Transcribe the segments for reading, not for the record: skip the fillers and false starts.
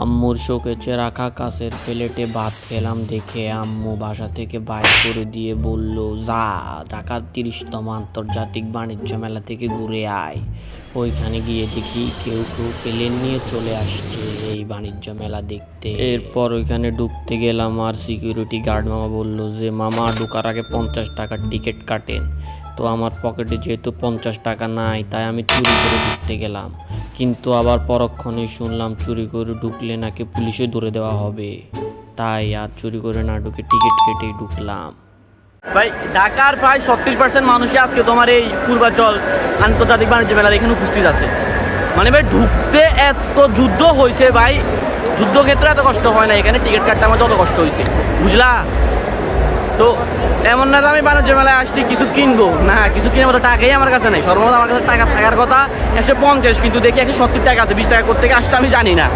আম্মুর শোকেজে রাখা কাঁচের প্লেটে ভাত খেলাম দেখে আম্মু বাসা থেকে বাইর করে দিয়ে বলল, যা ঢাকার 30তম আন্তর্জাতিক বাণিজ্য মেলা থেকে ঘুরে আয়। ওইখানে গিয়ে দেখি কেউ কেউ প্লেন নিয়ে চলে আসছে এই বাণিজ্য মেলা দেখতে। এরপর ওইখানে ঢুকতে গেলাম আর সিকিউরিটি গার্ড মামা বলল যে, মামা ঢোকার আগে 50 টাকার টিকিট কাটেন। তো আমার পকেটে যেহেতু 50 টাকা নাই, তাই আমি চুরি করে ঢুকতে গেলাম। কিন্তু আবার পরক্ষণেই শুনলাম চুরি করে ঢুকলে নাকি পুলিশে ধরে দেওয়া হবে, তাই আর চুরি করে না ঢুকে টিকিট কেটেই ঢুকলাম। ভাই ঢাকার প্রায় 36% মানুষই আজকে তোমার এই পূর্বাচল আন্তর্জাতিক বাণিজ্য মেলার এখানে উপস্থিত আছে। মানে ভাই ঢুকতে এত যুদ্ধ হয়েছে ভাই, যুদ্ধক্ষেত্রে এত কষ্ট হয় না, এখানে টিকিট কাটতে আমার যত কষ্ট হয়েছে, বুঝলা? তো এমন না যে আমি বাণিজ্য মেলায় আসছি কিছু কিনবো না, কিছু কিনে মতো টাকাই আমার কাছে নেই। সর্বমোট আমার কাছে টাকা থাকার কথা 150, কিন্তু দেখি 170 টাকা আছে। 20 টাকা কোথেকে আসছে আমি জানি না।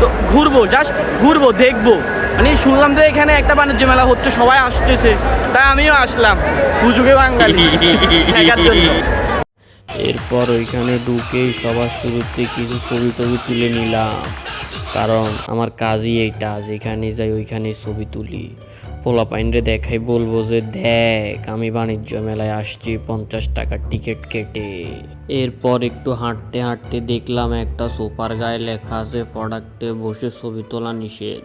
তো ঘুরবো, জাস্ট ঘুরবো, দেখবো। মানে শুনলাম যে এখানে একটা বাণিজ্য মেলা হচ্ছে, সবাই আসতেছে, তাই আমিও আসলাম হুজুগে বাঙালি দেখার জন্য। এরপর ওইখানে ঢুকেই সবার শুরুতে কিছু ছবি টবি তুলে নিলাম, কারণ আমার কাজই এইটা, যেখানে যাই ওইখানে ছবি তুলি। পোলাপাইনরে দেখাই বলবো যে, দেখ আমি বাণিজ্য মেলায় আসছি 50 টাকার টিকিট কেটে। এরপর একটু হাঁটতে হাঁটতে দেখলাম একটা সোফার গায়ে লেখা আছে প্রোডাক্টে বসে ছবি তোলা নিষেধ।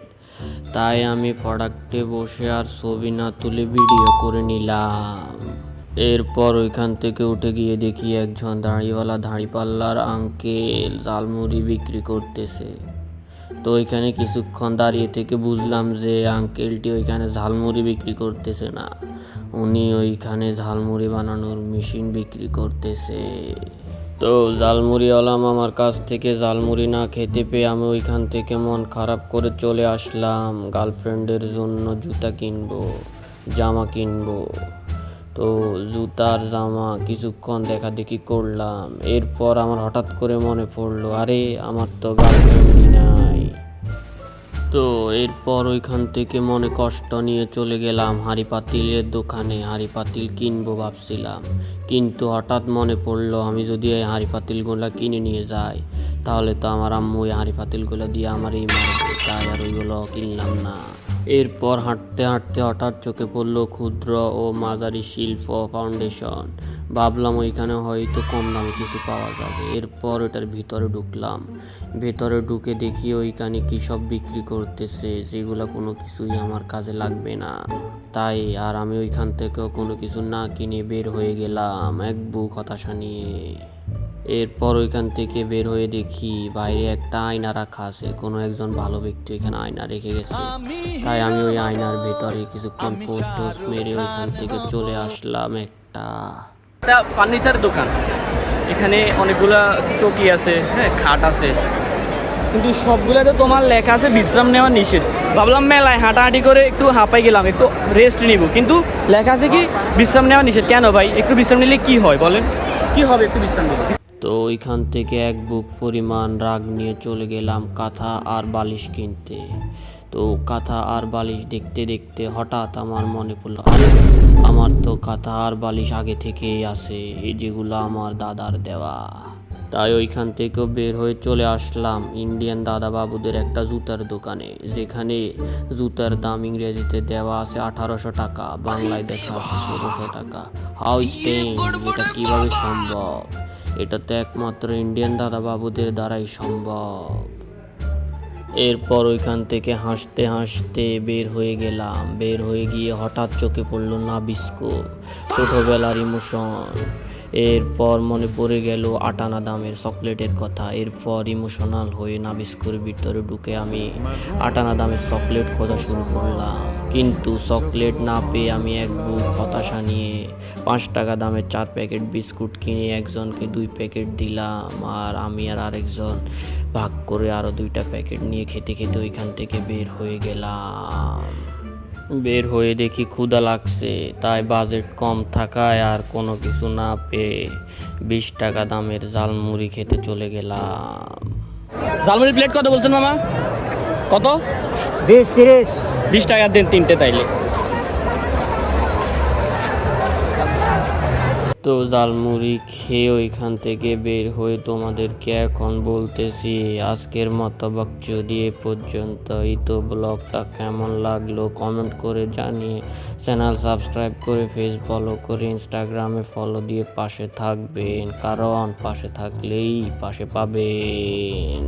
তাই আমি প্রোডাক্টে বসে আর ছবি না তুলে ভিডিও করে নিলাম। এরপর ওইখান থেকে উঠে গিয়ে দেখি একজন দাড়িওয়ালা দাড়িপাল্লার আঙ্কেল ঝালমুড়ি বিক্রি করতেছে। তো ওইখানে কিছুক্ষণ দাঁড়িয়ে থেকে বুঝলাম যে আঙ্কেলটি ওইখানে ঝালমুড়ি বিক্রি করতেছে না, উনি ওইখানে ঝালমুড়ি বানানোর মেশিন বিক্রি করতেছে। তো ঝালমুড়িওয়ালা আমার কাছ থেকে ঝালমুড়ি না খেতে পেয়ে আমি ওইখান থেকে মন খারাপ করে চলে আসলাম। গার্লফ্রেন্ডের জন্য জুতা কিনবো, জামা কিনবো। তো জুতার জামা কিছুক্ষণ দেখাদেখি করলাম। এরপর আমার হঠাৎ করে মনে পড়লো, আরে আমার তো গার্লফ্রেন্ডই নাই। তো এরপর ওইখান থেকে মনে কষ্ট নিয়ে চলে গেলাম হাঁড়ি পাতিলের দোকানে। হাঁড়ি পাতিল কিনবো ভাবছিলাম, কিন্তু হঠাৎ মনে পড়লো আমি যদি এই হাঁড়ি পাতিলগুলো কিনে নিয়ে যাই, তাহলে তো আমার আম্মু ওই হাঁড়ি পাতিলগুলো দিয়ে আমারই মারবে, তাই আর ওইগুলো কিনলাম না। এরপর হাঁটতে হাঁটতে হঠাৎ চোখে পড়লো ক্ষুদ্র ও মাঝারি শিল্প ফাউন্ডেশন। ভাবলাম ওইখানে হয়তো কম দামে কিছু পাওয়া যাবে। এরপর ওটার ভিতরে ঢুকলাম। ভেতরে ঢুকে দেখি ওইখানে কী সব বিক্রি করতেছে, যেগুলো কোনো কিছুই আমার কাজে লাগবে না। তাই আর আমি ওইখান থেকেও কোনো কিছু না কিনে বের হয়ে গেলাম এক বুক হতাশা নিয়ে। এরপর ওইখান থেকে বের হয়ে দেখি বাইরে একটা আয়না রাখা আছে, কোনো একজন ভালো ব্যক্তি ওইখানে আয়না রেখে গেছে। তাই আমি ওই আয়নার ভেতরে কিছুক্ষণ পোস্ট মেরে ওইখান থেকে চলে আসলাম। একটা ফার্নিচার দোকান, এখানে অনেকগুলা চৌকি আছে, হ্যাঁ খাট আছে, কিন্তু সবগুলোতে তোমার লেখা আছে বিশ্রাম নেওয়া নিষেধ। ভাবলাম মেলায় হাঁটাহাঁটি করে একটু হাঁপাই গেলাম, একটু রেস্ট নিব, কিন্তু লেখা আছে কি বিশ্রাম নেওয়া নিষেধ। কেন ভাই, একটু বিশ্রাম নিলে কি হয় বলেন, কি হবে একটু বিশ্রাম নিলে? তো ওইখান থেকে এক বুক পরিমাণ রাগ নিয়ে চলে গেলাম কাঁথা আর বালিশ কিনতে। তো কাঁথা আর বালিশ দেখতে দেখতে হঠাৎ আমার মনে পড়লো, আরে আমার তো কাঁথা আর বালিশ আগে থেকেই আছে, এই যেগুলো আমার দাদার দেওয়া। তাই ওইখান থেকেও বের হয়ে চলে আসলাম ইন্ডিয়ান দাদা বাবুদের একটা জুতার দোকানে, যেখানে জুতার দাম ইংরেজিতে দেওয়া আছে 1800 টাকা, বাংলায় দেখা আছে 1600 টাকা। হাউ স্টেঞ্জ, এটা কিভাবে সম্ভব? এটা তো একমাত্র ইন্ডিয়ান দাদা বাবুদের দ্বারাই সম্ভব। এরপর ওইখান থেকে হাসতে হাসতে বের হয়ে গেলাম। বের হয়ে গিয়ে হঠাৎ চোখে পড়লো নাবিস্কো, ছোটবেলার ইমোশন। এরপর মনে পড়ে গেল 8 আনা দামের চকলেটের কথা। এরপর ইমোশনাল হয়ে নাবিস্কোর ভিতরে ঢুকে আমি 8 আনা দামের চকলেট খোঁজা শুরু করলাম, কিন্তু চকলেট না পেয়ে আমি এক বুক হতাশা নিয়ে 5 টাকা দামের 4 প্যাকেট বিস্কুট কিনে একজনকে 2 প্যাকেট দিলাম, আর আমি আর আরেকজন ভাগ করে আরও 2টা প্যাকেট নিয়ে খেতে খেতে ওইখান থেকে বের হয়ে গেলাম। বের হয়ে দেখি ক্ষুধা লাগছে, তাই বাজেট কম থাকায় আর কোনো কিছু না পেয়ে 20 টাকা দামের ঝালমুড়ি খেতে চলে গেলাম। ঝালমুড়ির প্লেট কত বলছেন মামা? কত? 20-30। 20 টাকা দেন 3টে তাইলে। তো জালমুড়ি খেয়ে ওইখান থেকে বের হয়ে তোমাদেরকে এখন বলতেছি আজকের মতো বকচুদি এ পর্যন্তই। তো ব্লগটা কেমন লাগলো কমেন্ট করে জানিয়ে চ্যানেল সাবস্ক্রাইব করে পেজ ফলো করে ইনস্টাগ্রামে ফলো দিয়ে পাশে থাকবেন, কারণ পাশে থাকলেই পাশে পাবেন।